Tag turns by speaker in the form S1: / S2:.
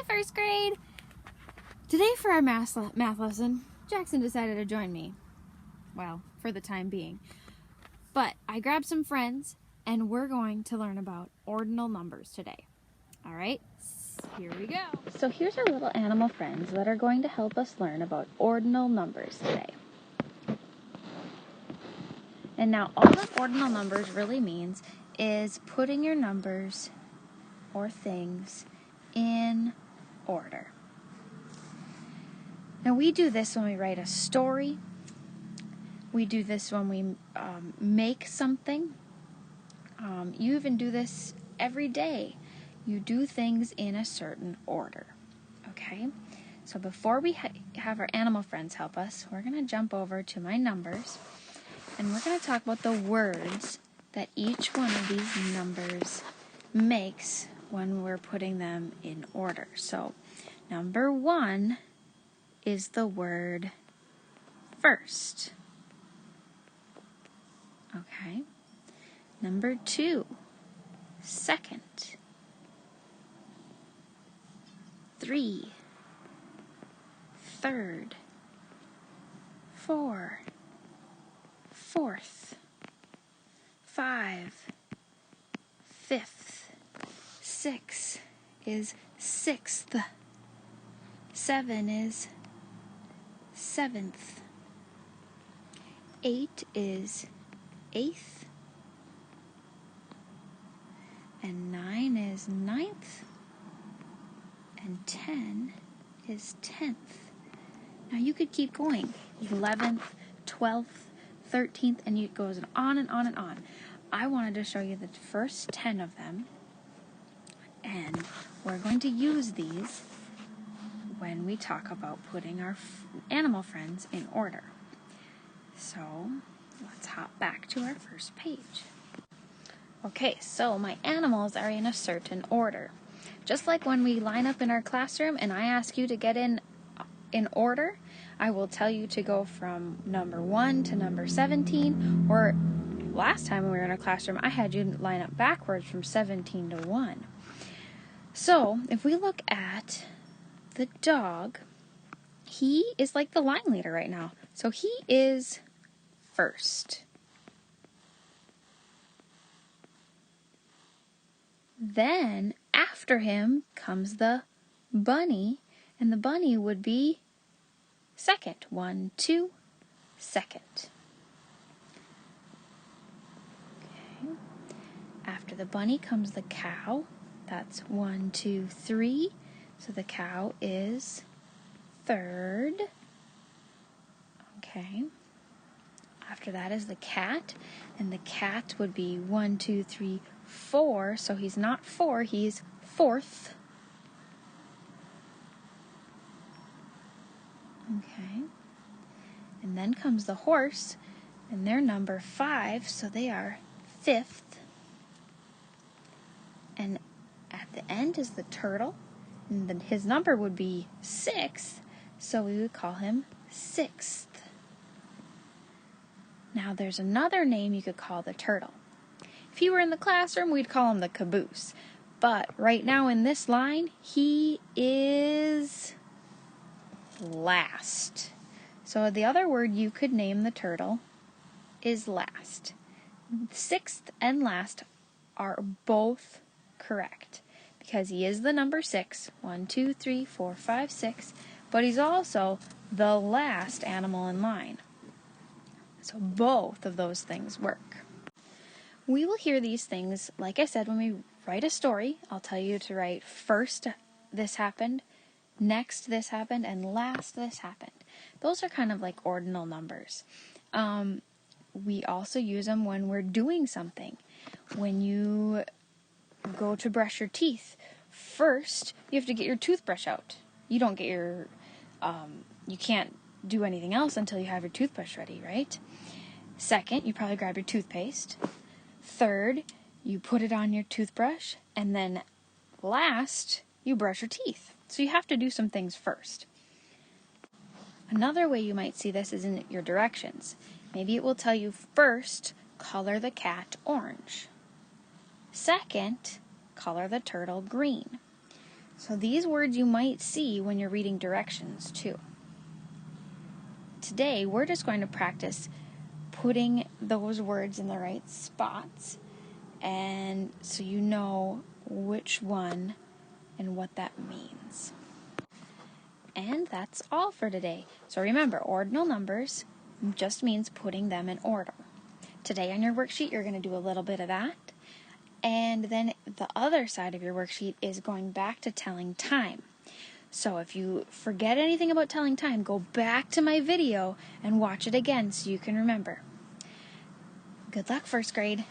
S1: first grade! Today for our math lesson, Jackson decided to join me. Well, for the time being. But I grabbed some friends and we're going to learn about ordinal numbers today. Alright, here we go. So here's our little animal friends that are going to help us learn about ordinal numbers today. And now all that ordinal numbers really means is putting your numbers or things in order. Now we do this when we write a story. We do this when we make something. You even do this every day. You do things in a certain order. Okay? So before we have our animal friends help us, we're going to jump over to my numbers. And we're going to talk about the words that each one of these numbers makes when we're putting them in order. So, number 1 is the word first. Okay. Number 2, second. 3, third. 4, fourth. 5, fifth. 6 is sixth. 7 is seventh. 8 is eighth. And 9 is ninth. And 10 is 10th. Now you could keep going. 11th, 12th, 13th, and it goes on and on and on. I wanted to show you the first 10 of them, and we're going to use these when we talk about putting our animal friends in order. So let's hop back to our first page. Okay, so my animals are in a certain order. Just like when we line up in our classroom and I ask you to get in order, I will tell you to go from number 1 to number 17, or last time we were in our classroom, I had you line up backwards from 17 to 1. So, if we look at the dog, he is like the line leader right now. So he is first. Then, after him comes the bunny, and the bunny would be second. 1, 2, second. Okay. After the bunny comes the cow. That's 1, 2, 3. So the cow is third. Okay. After that is the cat, and the cat would be 1, 2, 3, 4. So he's not 4, he's fourth. Okay. And then comes the horse, and they're number 5, so they are fifth. And at the end is the turtle, and then his number would be 6, so we would call him sixth. Now there's another name you could call the turtle. If he were in the classroom, we'd call him the caboose. But right now in this line, he is last. So the other word you could name the turtle is last. Sixth and last are both correct because he is the number 6. 1, 2, 3, 4, 5, 6. But he's also the last animal in line. So both of those things work. We will hear these things, like I said, when we write a story. I'll tell you to write first this happened, next this happened, and last this happened. Those are kind of like ordinal numbers. We also use them when we're doing something. When you go to brush your teeth, first you have to get your toothbrush out. You don't get your, you can't do anything else until you have your toothbrush ready, right? Second, you probably grab your toothpaste. Third, you put it on your toothbrush. And then last, you brush your teeth. So you have to do some things first. Another way you might see this is in your directions. Maybe it will tell you first, color the cat orange. Second, color the turtle green. So these words you might see when you're reading directions too. Today, we're just going to practice putting those words in the right spots, and so you know which one and what that means. And that's all for today. So remember, ordinal numbers just means putting them in order. Today on your worksheet, you're going to do a little bit of that. And then the other side of your worksheet is going back to telling time. So if you forget anything about telling time, go back to my video and watch it again so you can remember. Good luck, first grade.